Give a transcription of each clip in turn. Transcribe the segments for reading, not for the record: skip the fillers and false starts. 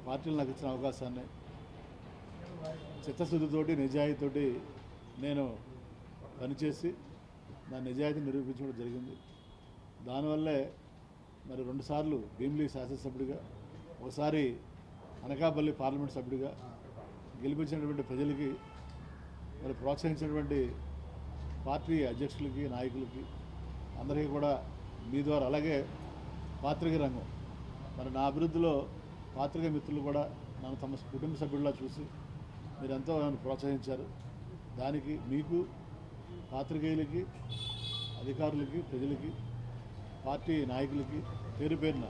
పార్టీలు నాకు ఇచ్చిన అవకాశాన్ని చిత్తశుద్ధితోటి నిజాయితీతోటి నేను పనిచేసి నా నిజాయితీ నిరూపించడం జరిగింది. దానివల్లే మరి 2 సార్లు భీమిలి శాసనసభ్యుడిగా, ఒకసారి అనకాపల్లి పార్లమెంట్ సభ్యుడిగా గెలిపించినటువంటి ప్రజలకి, మరి ప్రోత్సహించినటువంటి పార్టీ అధ్యక్షులకి, నాయకులకి అందరికీ కూడా మీ ద్వారా, అలాగే పాత్రిక రంగం, మరి నా అభివృద్ధిలో పాత్రిక మిత్రులు కూడా నన్ను తమ కుటుంబ సభ్యుల్లా చూసి మీరెంతో నన్ను ప్రోత్సహించారు. దానికి మీకు, పాత్రికేయులకి, అధికారులకి, ప్రజలకి, పార్టీ నాయకులకి పేరు పేరున,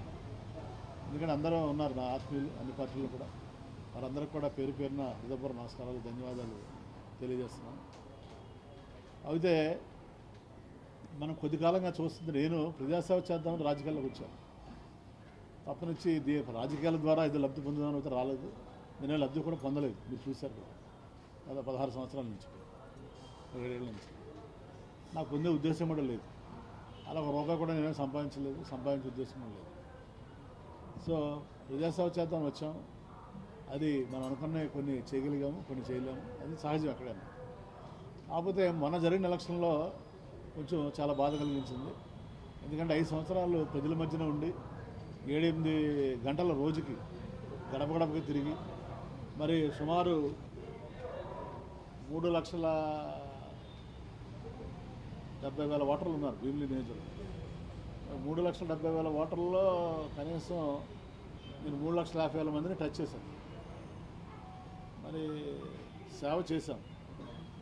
ఎందుకంటే అందరూ ఉన్నారు నా ఆత్మీయులు అన్ని పార్టీలు కూడా, వారందరికీ కూడా పేరు పేరున హృదయపూర్వక నమస్కారాలు, ధన్యవాదాలు తెలియజేస్తున్నాను. అయితే మనం కొద్ది కాలంగా చూస్తుంది, నేను ప్రజాసేవ చేద్దామని రాజకీయాల్లోకి వచ్చాను. తప్పనిచ్చి రాజకీయాల ద్వారా ఇది లబ్ధి పొందుదామని అయితే రాలేదు. నేనే లబ్ధి కూడా పొందలేదు, మీరు చూశారు కదా. గత 16 సంవత్సరాల నుంచి, 17 ఏళ్ళ నుంచి నాకు పొందే ఉద్దేశం కూడా లేదు. అలా ఒక రూపాయి కూడా నేనే సంపాదించలేదు, సంపాదించే ఉద్దేశం కూడా లేదు. సో ప్రజాసేవ చేద్దామని వచ్చాము. అది మనం అనుకున్న కొన్ని చేయగలిగాము, కొన్ని చేయలేము, అది సహజం ఎక్కడైనా. కాకపోతే మొన్న జరిగిన ఎలక్షన్లో కొంచెం చాలా బాధ కలిగించింది. ఎందుకంటే 5 సంవత్సరాలు ప్రజల మధ్యన ఉండి 7-8 గంటల రోజుకి గడప గడపకి తిరిగి, మరి సుమారు 3,70,000 ఓటర్లు ఉన్నారు భీమిలి నియోజకవర్గంలో. 3,70,000 ఓటర్లలో కనీసం నేను 3,50,000 మందిని టచ్ చేశాను. మరి సేవ చేశాం,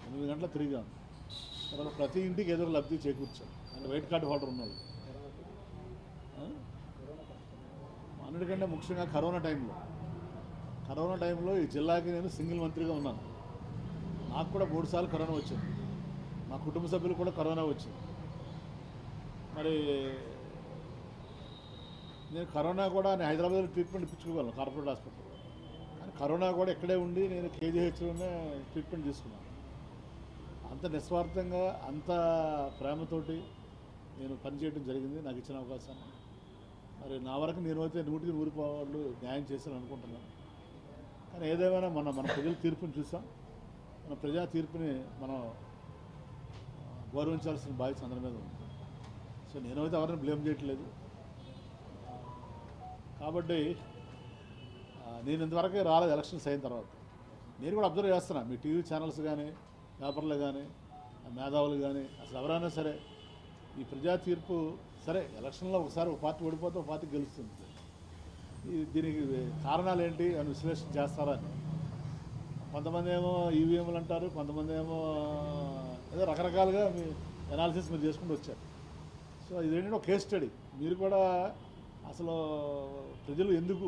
8 గంటలు తిరిగాం. తర్వాత ప్రతి ఇంటికి ఏదో లబ్ధి చేకూర్చాం. అంటే వైట్ కార్డు హోల్డర్ ఉన్నాడు. అన్నిటికంటే ముఖ్యంగా కరోనా టైంలో ఈ జిల్లాకి నేను సింగిల్ మంత్రిగా ఉన్నాను. నాకు కూడా 3 సార్లు కరోనా వచ్చింది, మా కుటుంబ సభ్యులు కూడా కరోనా వచ్చింది. మరి నేను కరోనా కూడా నేను హైదరాబాద్లో ట్రీట్మెంట్ ఇప్పించుకోగలను కార్పొరేట్ హాస్పిటల్లో, కానీ కరోనా కూడా ఇక్కడే ఉండి నేను కేజీహెచ్లోనే ట్రీట్మెంట్ తీసుకున్నాను. అంత నిస్వార్థంగా, అంత ప్రేమతోటి నేను పనిచేయడం జరిగింది నాకు ఇచ్చిన అవకాశాన్ని. మరి నా వరకు నేను అయితే 100కి 100 పాళ్ళు న్యాయం చేశాను అనుకుంటున్నాను. కానీ ఏదేమైనా మన ప్రజల తీర్పుని చూసాం. మన ప్రజా తీర్పుని మనం గౌరవించాల్సిన బాధ్యత అందరి మీద ఉంది. సో నేనైతే ఎవరిని బ్లేమ్ చేయట్లేదు. కాబట్టి నేను ఇంతవరకే రాలేదు ఎలక్షన్స్ అయిన తర్వాత. నేను కూడా అబ్జర్వ్ చేస్తున్నా, మీ టీవీ ఛానల్స్ కానీ, పేపర్లు కానీ, మేధావులు కానీ, అసలు ఎవరైనా సరే ఈ ప్రజా తీర్పు సరే, ఎలక్షన్లో ఒకసారి ఒక పార్టీ ఓడిపోతే ఒక పార్టీ గెలుస్తుంది. దీనికి కారణాలు ఏంటి అని విశ్లేషణ చేస్తారని కొంతమంది ఏమో ఈవీఎంలు అంటారు, కొంతమంది ఏమో ఏదో రకరకాలుగా మీ అనాలిసిస్ మీరు చేసుకుంటూ వచ్చారు. సో ఇదేంటంటే ఒక కేస్ స్టడీ. మీరు కూడా అసలు ప్రజలు ఎందుకు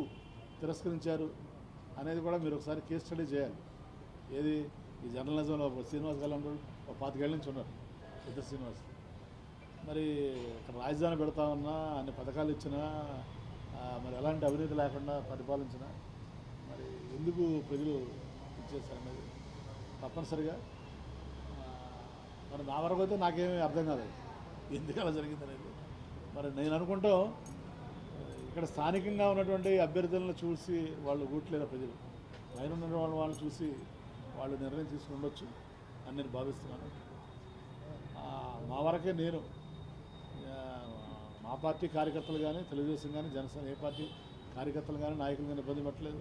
తిరస్కరించారు అనేది కూడా మీరు ఒకసారి కేస్ స్టడీ చేయాలి. ఏది ఈ జర్నలిజంలో శ్రీనివాస్ గారు ఒక 25 ఏళ్ళ నుంచి ఉన్నారు, పెద్ద శ్రీనివాస్. మరి ఇక్కడ రాజధాని పెడతా ఉన్నా, అన్ని పథకాలు ఇచ్చినా, మరి ఎలాంటి అవినీతి లేకుండా పరిపాలించినా, మరి ఎందుకు ప్రజలు ఇచ్చేసారనేది తప్పనిసరిగా మరి నా వరకు అయితే నాకేమీ అర్థం కాదు ఎందుకు అలా జరిగింది అనేది. మరి నేను అనుకుంటాం ఇక్కడ స్థానికంగా ఉన్నటువంటి అభ్యర్థులను చూసి వాళ్ళు ఓట్లేరు ప్రజలు, పైన ఉన్న వాళ్ళని చూసి వాళ్ళు నిర్ణయం తీసుకుని ఉండొచ్చు అని నేను భావిస్తున్నాను. మా వరకే నేను మా పార్టీ కార్యకర్తలు కానీ, తెలుగుదేశం కానీ, జనసేన ఏ పార్టీ కార్యకర్తలు కానీ, నాయకులు కానీ ఇబ్బంది పెట్టలేదు.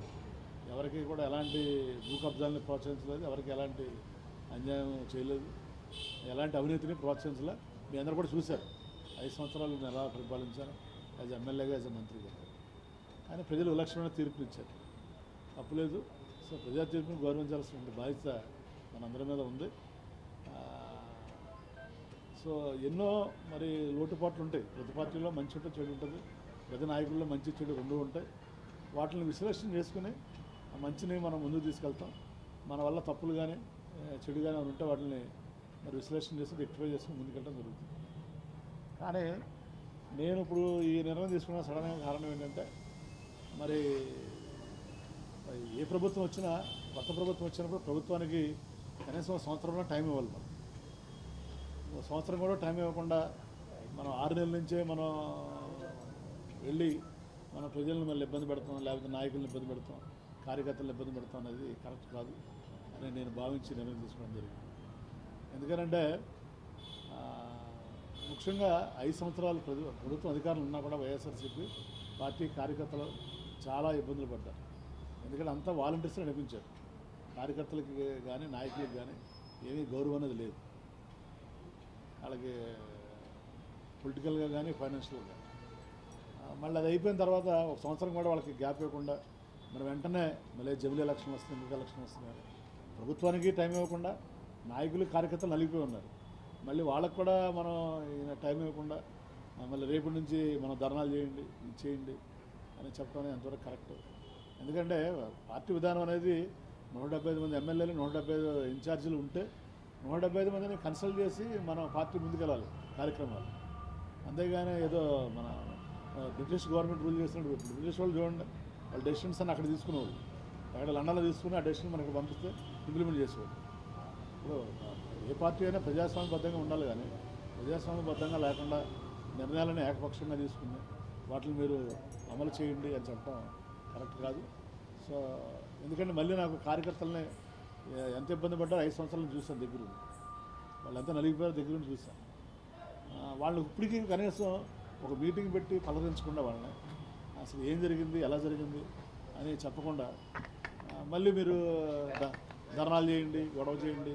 ఎవరికి కూడా ఎలాంటి భూ కబ్జాలని ప్రోత్సహించలేదు, ఎవరికి ఎలాంటి అన్యాయం చేయలేదు, ఎలాంటి అవినీతిని ప్రోత్సహించలే. మీ అందరూ కూడా చూశారు 5 సంవత్సరాలు నేను ఎలా పరిపాలించాను, యాజ్ ఎమ్మెల్యేగా, యాజ్ మంత్రిగా. కానీ ప్రజలు విలక్షణమైన తీర్పునిచ్చారు, తప్పులేదు. సో ప్రజా తీర్పుని గౌరవించాల్సిన బాధ్యత మనందరి మీద ఉంది. సో ఎన్నో మరి లోటుపాట్లు ఉంటాయి, ప్రతి పార్టీలో మంచి ఉంటుంది, చెడు ఉంటుంది, ప్రతి నాయకుల్లో మంచి చెడు 2 ఉంటాయి. వాటిని విశ్లేషణ చేసుకుని ఆ మంచిని మనం ముందుకు తీసుకెళ్తాం. మన వల్ల తప్పులు కానీ చెడు కానీ ఉంటే వాటిని మరి విశ్లేషణ చేసి రెక్టిఫై చేసుకుని ముందుకెళ్ళడం జరుగుతుంది. కానీ నేను ఇప్పుడు ఈ నిర్ణయం తీసుకున్న సడన్గా కారణం ఏంటంటే, మరి ఏ ప్రభుత్వం వచ్చినా, కొత్త ప్రభుత్వం వచ్చినప్పుడు ప్రభుత్వానికి కనీసం సంవత్సరంలో టైం ఇవ్వాలి. మనం సంవత్సరం కూడా టైం ఇవ్వకుండా మనం 6 నెలల నుంచే మనం వెళ్ళి మన ప్రజలను మళ్ళీ ఇబ్బంది పెడతాం, లేకపోతే నాయకులను ఇబ్బంది పెడతాం, కార్యకర్తలను ఇబ్బంది పెడతాం అనేది కరెక్ట్ కాదు అని నేను భావించి నిర్ణయం తీసుకోవడం జరిగింది. ఎందుకంటే ముఖ్యంగా 5 సంవత్సరాలు ప్రభుత్వం అధికారులు ఉన్నా కూడా వైఎస్ఆర్సీపీ పార్టీ కార్యకర్తలు చాలా ఇబ్బందులు పడ్డారు. ఎందుకంటే అంతా వాలంటీర్స్ నడిపించారు. కార్యకర్తలకి కానీ నాయకులకు కానీ ఏమీ గౌరవం అనేది లేదు. వాళ్ళకి పొలిటికల్గా కానీ ఫైనాన్షియల్గా కానీ. మళ్ళీ అది అయిపోయిన తర్వాత ఒక సంవత్సరం కూడా వాళ్ళకి గ్యాప్ ఇవ్వకుండా మరి వెంటనే మళ్ళీ జమిలీ ఎలక్షన్ వస్తుంది, ఎన్నికల ఎలక్షన్ వస్తున్నారు. ప్రభుత్వానికి టైం ఇవ్వకుండా నాయకులు కార్యకర్తలు నలిగిపోయి ఉన్నారు. మళ్ళీ వాళ్ళకు కూడా మనం టైం ఇవ్వకుండా మళ్ళీ రేపటి నుంచి మనం ధర్నాలు చేయండి, ఇది చేయండి అని చెప్పడం ఎంతవరకు కరెక్ట్. ఎందుకంటే పార్టీ విధానం అనేది 175 మంది ఎమ్మెల్యేలు, 175 ఇన్ఛార్జీలు ఉంటే 175 మందిని కన్సల్ట్ చేసి మనం పార్టీ ముందుకెళ్ళాలి కార్యక్రమాలు. అంతేగాని ఏదో మన బ్రిటిష్ గవర్నమెంట్ రూల్ చేసినట్టు బ్రిటిష్ వాళ్ళు చూడండి, వాళ్ళ డెసిషన్స్ అని అక్కడ తీసుకునేవాళ్ళు. అక్కడ లండన్లో తీసుకుని ఆ డెసిషన్ మనకి పంపిస్తే ఇంప్లిమెంట్ చేసేవాళ్ళు. ఇప్పుడు ఏ పార్టీ అయినా ప్రజాస్వామ్యబద్ధంగా ఉండాలి, కానీ ప్రజాస్వామ్యబద్ధంగా లేకుండా నిర్ణయాలను ఏకపక్షంగా తీసుకుని వాటిని మీరు అమలు చేయండి అని చెప్పడం కరెక్ట్ కాదు. సో ఎందుకంటే మళ్ళీ నాకు కార్యకర్తలని ఎంత ఇబ్బంది పడ్డారో 5 సంవత్సరాలు చూశాను దగ్గర ఉండి. వాళ్ళు ఎంత నలిగిపోయారో దగ్గర ఉండి చూశాను. వాళ్ళు ఇప్పటికీ కనీసం ఒక మీటింగ్ పెట్టి పలకరించకుండా వాళ్ళని అసలు ఏం జరిగింది, ఎలా జరిగింది అని చెప్పకుండా మళ్ళీ మీరు ధర్నాలు చేయండి, గొడవ చేయండి,